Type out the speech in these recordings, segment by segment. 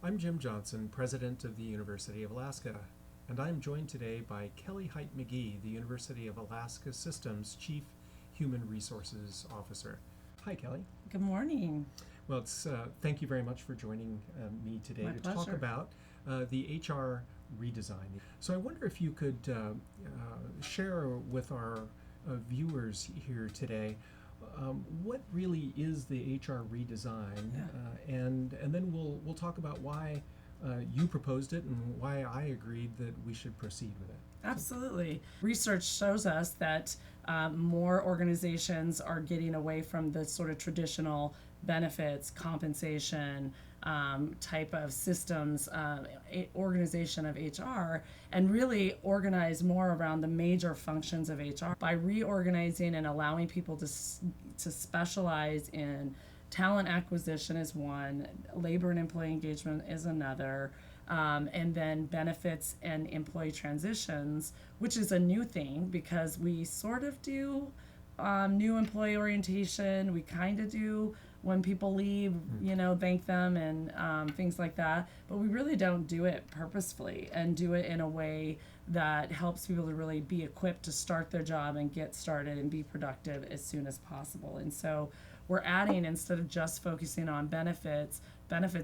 I'm Jim Johnsen, President of the University of Alaska, and I'm joined today by Keli Hite McGee, the University of Alaska Systems Chief Human Resources Officer. Hi, Keli. Good morning. Well, thank you very much for joining me today My to pleasure. talk about the HR redesign. So I wonder if you could share with our viewers here today what really is the HR redesign, and then we'll talk about why you proposed it and why I agreed that we should proceed with it. Absolutely. Research shows us that more organizations are getting away from the sort of traditional benefits, compensation type of systems, organization of HR, and really organize more around the major functions of HR by reorganizing and allowing people to specialize in talent acquisition is one, labor and employee engagement is another, and then benefits and employee transitions, which is a new thing because we sort of do new employee orientation. We kind of do when people leave, thank them and things like that. But we really don't do it purposefully and do it in a way that helps people to really be equipped to start their job and get started and be productive as soon as possible. And so we're adding, instead of just focusing on benefits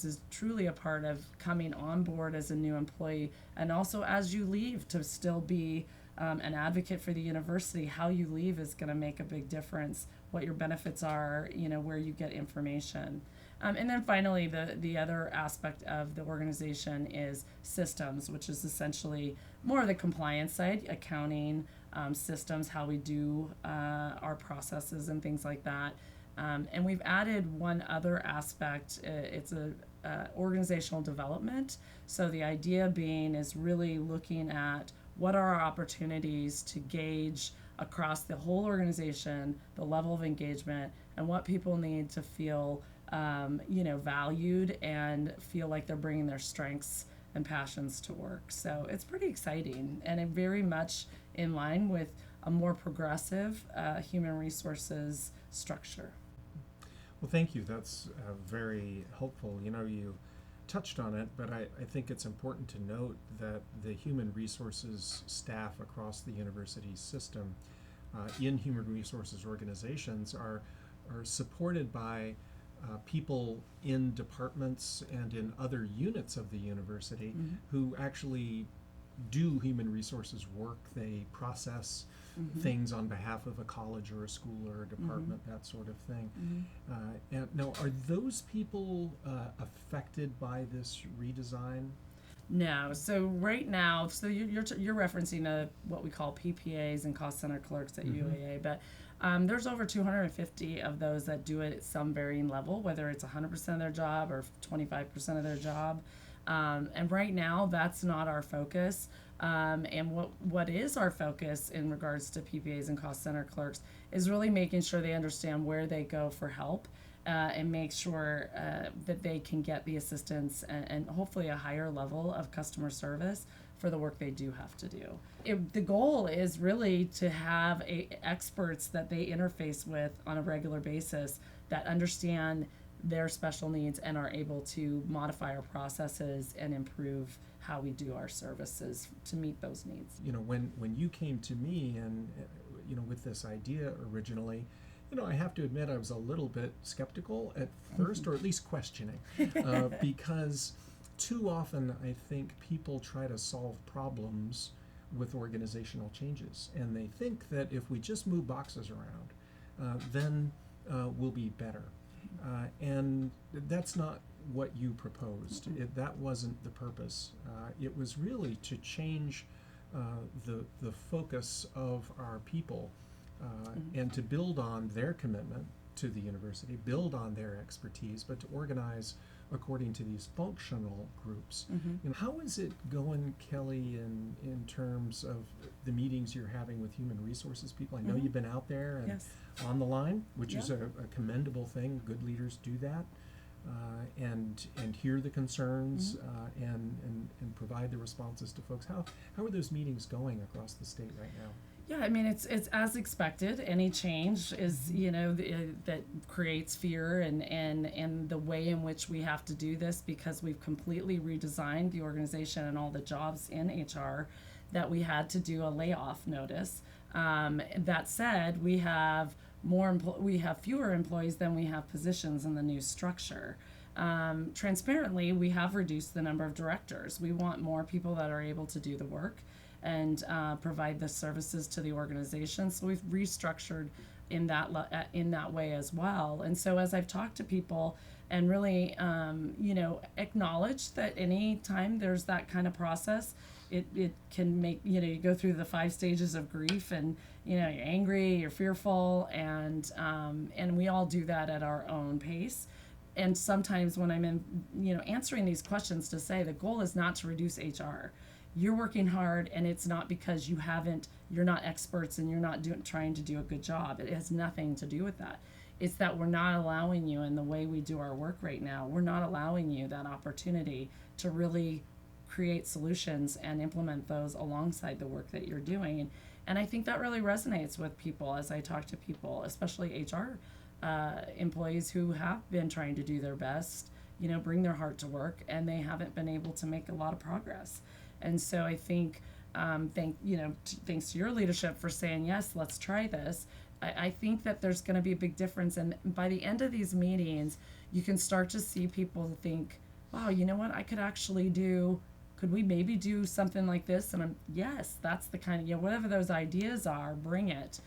is truly a part of coming on board as a new employee, and also as you leave to still be an advocate for the university. How you leave is going to make a big difference, what your benefits are, where you get information. And then finally, the other aspect of the organization is systems, which is essentially more of the compliance side, accounting, systems, how we do our processes and things like that. And we've added one other aspect. It's a organizational development. So the idea being is really looking at what are our opportunities to gauge across the whole organization the level of engagement and what people need to feel valued and feel like they're bringing their strengths and passions to work. So it's pretty exciting and it very much in line with a more progressive human resources structure. Well, thank you. That's very helpful. You touched on it, but I think it's important to note that the human resources staff across the university system in human resources organizations are supported by people in departments and in other units of the university who actually do human resources work. They process things on behalf of a college or a school or a department, that sort of thing. And now, are those people affected by this redesign? No. So right now, you're referencing what we call PPAs and cost center clerks at UAA, but there's over 250 of those that do it at some varying level, whether it's 100% of their job or 25% of their job. And right now, that's not our focus. And what is our focus in regards to PPAs and cost center clerks is really making sure they understand where they go for help and make sure that they can get the assistance and hopefully a higher level of customer service for the work they do have to do. The goal is really to have experts that they interface with on a regular basis that understand their special needs and are able to modify our processes and improve how we do our services to meet those needs. When you came to me and with this idea originally, I have to admit I was a little bit skeptical at first, or at least questioning, because too often I think people try to solve problems with organizational changes, and they think that if we just move boxes around, then we'll be better. And that's not what you proposed. That wasn't the purpose. It was really to change the focus of our people and to build on their commitment to the university, build on their expertise, but to organize according to these functional groups. And how is it going, Keli, in terms of the meetings you're having with human resources people? I know you've been out there and on the line, which is a commendable thing. Good leaders do that, and hear the concerns and provide the responses to folks. How are those meetings going across the state right now? Yeah, I mean it's as expected. Any change is that creates fear and the way in which we have to do this because we've completely redesigned the organization and all the jobs in HR that we had to do a layoff notice. That said, we have we have fewer employees than we have positions in the new structure. Transparently, we have reduced the number of directors. We want more people that are able to do the work and provide the services to the organization. So we've restructured in that way as well. And so as I've talked to people and really acknowledge that any time there's that kind of process, it can make you go through the 5 stages of grief, and you're angry, you're fearful, and we all do that at our own pace. And sometimes when I'm in answering these questions, to say the goal is not to reduce HR. You're working hard, and it's not because you're not experts and you're not trying to do a good job. It has nothing to do with that. It's that we're not allowing you, in the way we do our work right now, we're not allowing you that opportunity to really create solutions and implement those alongside the work that you're doing. And I think that really resonates with people as I talk to people, especially HR employees who have been trying to do their best, bring their heart to work, and they haven't been able to make a lot of progress. And so I think, thanks to your leadership for saying, yes, let's try this. I think that there's going to be a big difference. And by the end of these meetings, you can start to see people think, wow, you know what, could we maybe do something like this? And yes, that's the kind of, whatever those ideas are, bring it.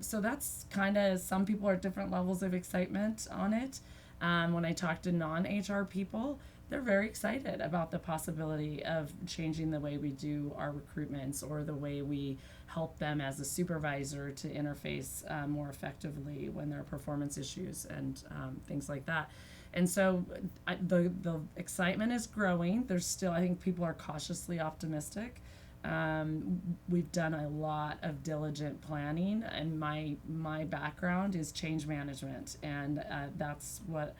So that's kind of, some people are at different levels of excitement on it. When I talk to non-HR people, they're very excited about the possibility of changing the way we do our recruitments, or the way we help them as a supervisor to interface more effectively when there are performance issues and things like that. And so the excitement is growing. There's still, I think people are cautiously optimistic. We've done a lot of diligent planning, and my background is change management, and that's what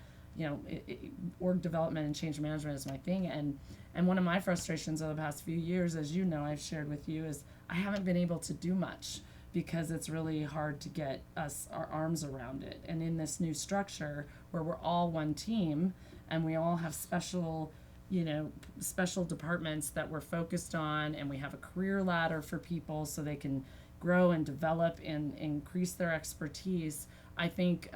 org development and change management is my thing. And one of my frustrations over the past few years, as I've shared with you, is I haven't been able to do much because it's really hard to get our arms around it. And in this new structure where we're all one team and we all have special departments that we're focused on, and we have a career ladder for people so they can grow and develop and increase their expertise, I think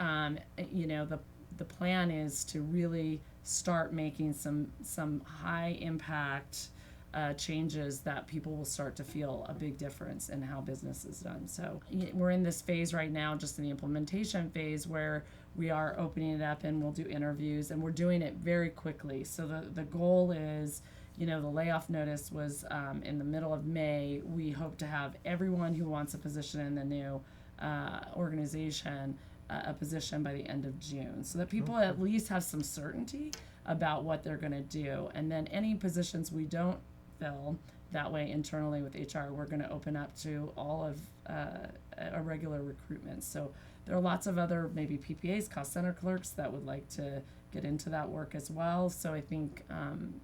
the plan is to really start making some high impact changes that people will start to feel a big difference in how business is done. So we're in this phase right now, just in the implementation phase, where we are opening it up and we'll do interviews, and we're doing it very quickly. So the goal is, the layoff notice was in the middle of May. We hope to have everyone who wants a position in the new organization a position by the end of June, so that people at least have some certainty about what they're going to do. And then any positions we don't fill that way internally with HR, we're going to open up to all of a regular recruitment. So there are lots of other maybe PPAs, cost center clerks, that would like to get into that work as well. So I think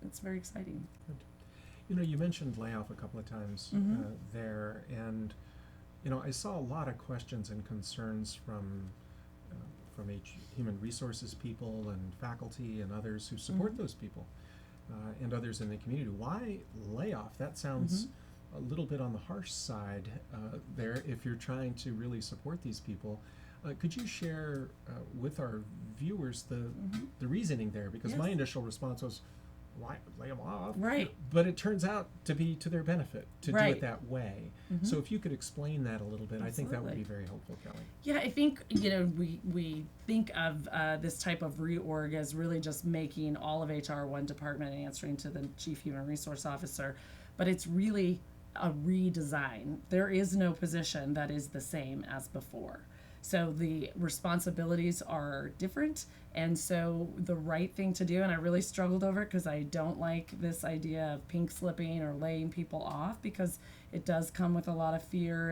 it's very exciting. Good. You mentioned layoff a couple of times there, and I saw a lot of questions and concerns from human resources people and faculty and others who support those people and others in the community. Why layoff? That sounds a little bit on the harsh side there if you're trying to really support these people. Could you share with our viewers the reasoning there? Because my initial response was, why lay them off? Right. But it turns out to be to their benefit to do it that way. So if you could explain that a little bit, I think that would be very helpful, Kelly. Yeah, I think, we think of this type of reorg as really just making all of HR one department and answering to the Chief Human Resource Officer, but it's really a redesign. There is no position that is the same as before. So the responsibilities are different, and so the right thing to do, and I really struggled over it because I don't like this idea of pink slipping or laying people off, because it does come with a lot of fear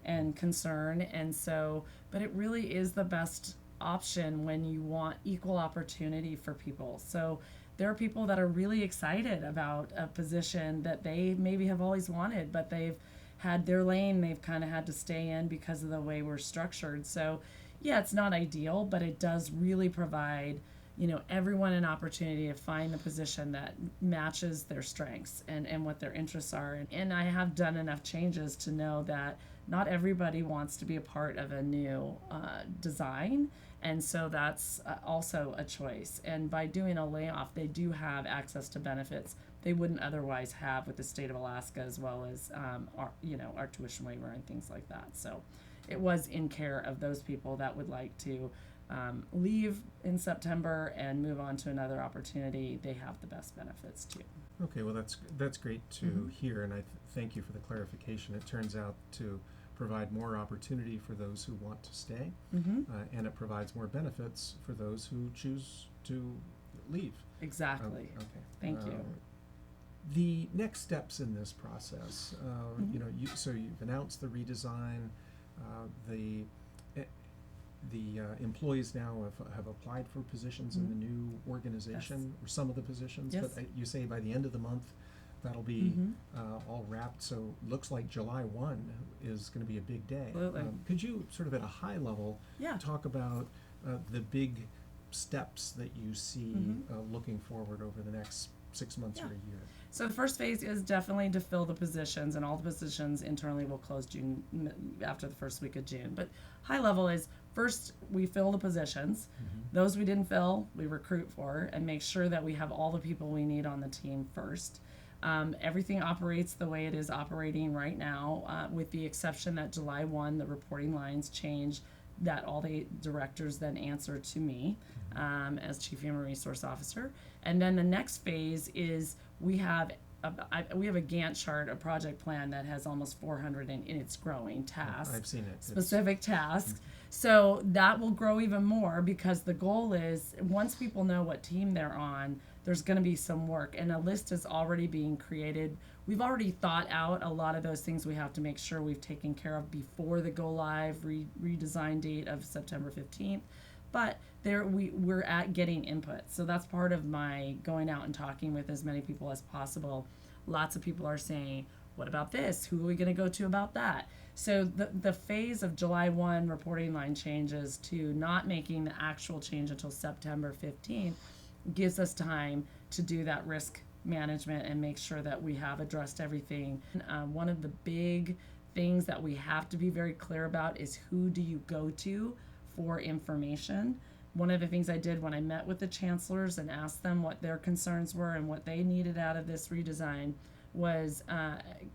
and concern, and so, but it really is the best option when you want equal opportunity for people. So there are people that are really excited about a position that they maybe have always wanted, but they've had their lane they've kind of had to stay in because of the way we're structured. So yeah, it's not ideal, but it does really provide, everyone an opportunity to find the position that matches their strengths and what their interests are. And I have done enough changes to know that not everybody wants to be a part of a new design. And so that's also a choice. And by doing a layoff, they do have access to benefits they wouldn't otherwise have with the state of Alaska, as well as our tuition waiver and things like that. So it was in care of those people that would like to leave in September and move on to another opportunity. They have the best benefits too. Okay, well that's great to hear, and I thank you for the clarification. It turns out to provide more opportunity for those who want to stay, and it provides more benefits for those who choose to leave. Exactly. Okay. Thank you. The next steps in this process, so you've announced the redesign. The employees now have applied for positions in the new organization, or some of the positions. Yes. But you say by the end of the month, that'll be all wrapped. So looks like July 1 is going to be a big day. Absolutely. Could you sort of at a high level talk about the big steps that you see looking forward over the next 6 months or a year? So the first phase is definitely to fill the positions, and all the positions internally will close after the first week of June. But high level is first we fill the positions. Those we didn't fill, we recruit for and make sure that we have all the people we need on the team first. Everything operates the way it is operating right now, with the exception that July 1, the reporting lines change, that all the directors then answer to me as Chief Human Resource Officer. And then the next phase is we have a Gantt chart, a project plan that has almost 400 and it's growing tasks. I've seen it. Specific tasks. So that will grow even more, because the goal is once people know what team they're on, there's going to be some work, and a list is already being created. We've already thought out a lot of those things we have to make sure we've taken care of before the go live redesign date of September 15th. But we're at getting input. So that's part of my going out and talking with as many people as possible. Lots of people are saying, what about this? Who are we going to go to about that? So the phase of July 1 reporting line changes to not making the actual change until September 15th gives us time to do that risk management and make sure that we have addressed everything. One of the big things that we have to be very clear about is who do you go to for information. One of the things I did when I met with the chancellors and asked them what their concerns were and what they needed out of this redesign was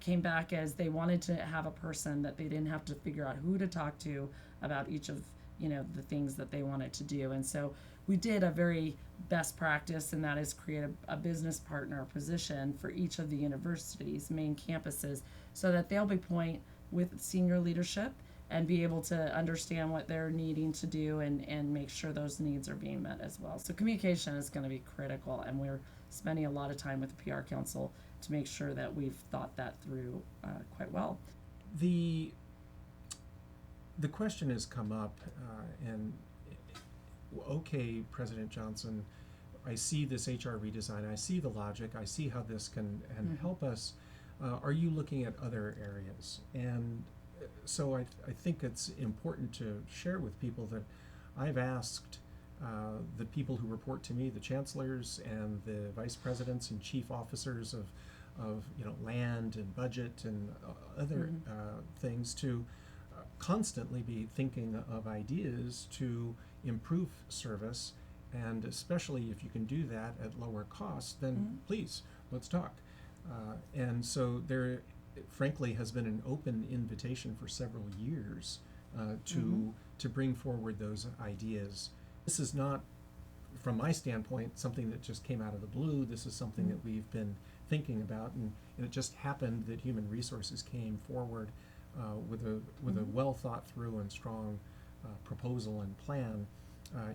came back as they wanted to have a person that they didn't have to figure out who to talk to about each of the things that they wanted to do. And so we did a very best practice, and that is create a business partner position for each of the university's main campuses, so that they'll be point with senior leadership and be able to understand what they're needing to do and make sure those needs are being met as well. So communication is going to be critical, and we're spending a lot of time with the PR Council to make sure that we've thought that through quite well. The question has come up, and okay, President Johnsen, I see this HR redesign, I see the logic, I see how this can help us. Are you looking at other areas? And so I think it's important to share with people that I've asked the people who report to me, the chancellors and the vice presidents and chief officers of land and budget and other things, to constantly be thinking of ideas to improve service, and especially if you can do that at lower cost, then please, let's talk. And so there, frankly, has been an open invitation for several years to bring forward those ideas. This is not, from my standpoint, something that just came out of the blue. This is something that we've been thinking about, and it just happened that Human Resources came forward with a well thought through and strong proposal and plan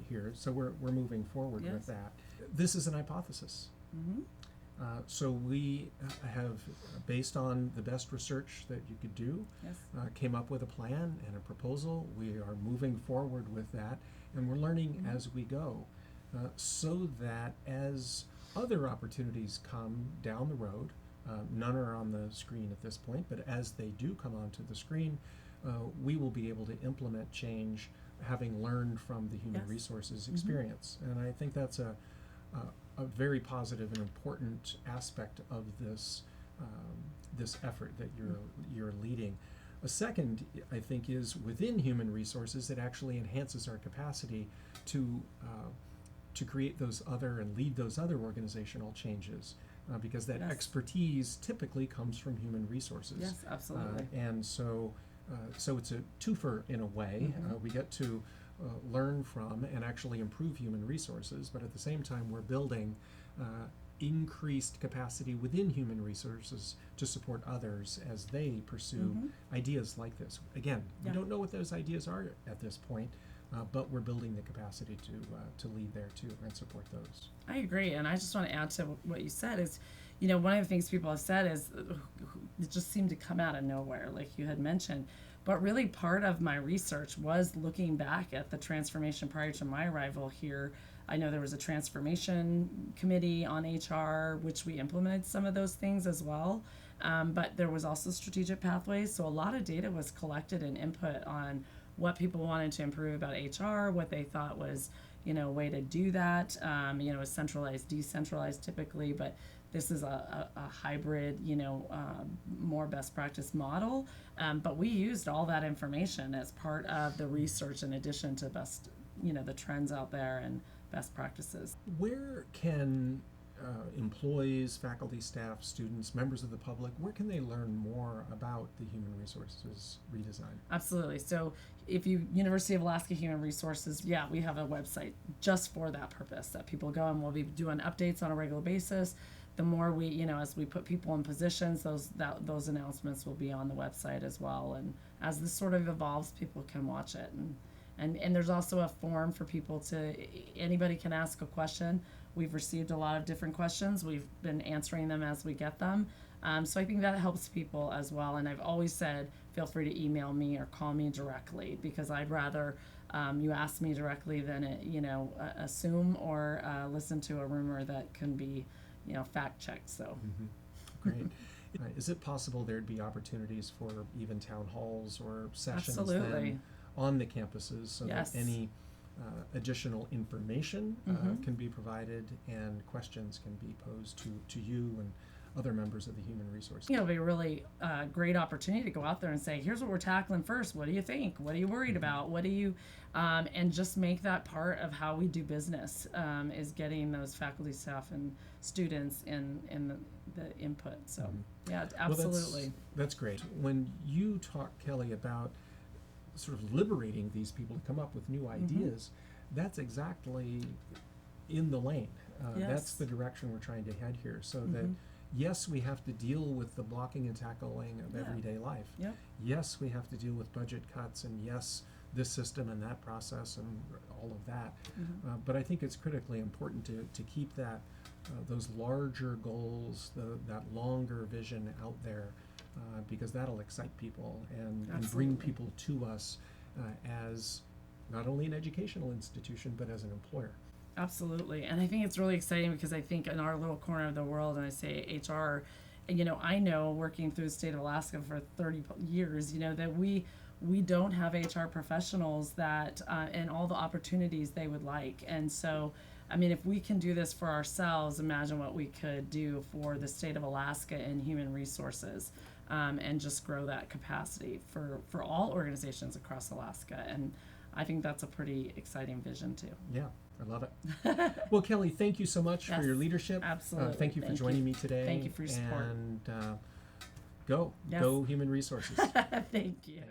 here. So we're moving forward with that. This is an hypothesis. So we have, based on the best research that you could do, came up with a plan and a proposal. We are moving forward with that, and we're learning as we go, so that as other opportunities come down the road, None are on the screen at this point, but as they do come onto the screen, we will be able to implement change having learned from the human Yes. resources experience. And I think that's a very positive and important aspect of this this effort that you're leading. A second, I think, is within human resources, it actually enhances our capacity to create those other and lead those other organizational changes, because that Yes. expertise typically comes from human resources. Yes, absolutely. And so it's a twofer in a way. Mhm. We get to learn from and actually improve human resources, but at the same time, we're building increased capacity within human resources to support others as they pursue ideas like this. Again, Yeah. we don't know what those ideas are at this point, but we're building the capacity to lead there too and support those. I agree, and I just want to add to what you said is, you know, one of the things people have said is it just seemed to come out of nowhere, like you had mentioned. But really, part of my research was looking back at the transformation prior to my arrival here. I know there was a transformation committee on HR, which we implemented some of those things as well. But there was also strategic pathways. So a lot of data was collected and input on what people wanted to improve about HR, what they thought was, you know, a way to do that. You know, centralized, decentralized typically, but this is a hybrid, you know, more best practice model. But we used all that information as part of the research in addition to best, you know, the trends out there and best practices. Where can employees, faculty, staff, students, members of the public, where can they learn more about the Human Resources Redesign? Absolutely. So if you, University of Alaska Human Resources, yeah, we have a website just for that purpose that people go and we'll be doing updates on a regular basis. The more we, you know, as we put people in positions, those announcements will be on the website as well. And as this sort of evolves, people can watch it. And there's also a form for people to, anybody can ask a question. We've received a lot of different questions. We've been answering them as we get them. So I think that helps people as well. And I've always said, feel free to email me or call me directly, because I'd rather you ask me directly than assume or listen to a rumor that can be, you know, fact checked. So Great. Is it possible there'd be opportunities for even town halls or sessions Absolutely. then on the campuses so Yes. that any additional information can be provided and questions can be posed to you and other members of the human resources? you know, it'll be a really great opportunity to go out there and say, here's what we're tackling first. What do you think? What are you worried about? What do you, and just make that part of how we do business, is getting those faculty, staff, and students in the input. So, yeah, absolutely. Well, that's great. When you talk, Keli, about sort of liberating these people to come up with new ideas, that's exactly in the lane. Yes. That's the direction we're trying to head here, so that yes, we have to deal with the blocking and tackling of everyday life. Yep. Yes, we have to deal with budget cuts, and yes, this system and that process and all of that. But I think it's critically important to keep that those larger goals, that longer vision out there, because that'll excite people and bring Absolutely. people to us as not only an educational institution, but as an employer. Absolutely. And I think it's really exciting because I think in our little corner of the world, and I say HR, you know, I know working through the state of Alaska for 30 years, you know, that we don't have HR professionals that, and all the opportunities they would like. And so, I mean, if we can do this for ourselves, imagine what we could do for the state of Alaska and human resources, and just grow that capacity for all organizations across Alaska. And I think that's a pretty exciting vision too. Yeah, I love it. Well, Keli, thank you so much for Yes, your leadership. absolutely. Thank you for Thank joining you. me today. Thank you for your support. And go Yes. human resources. Thank you.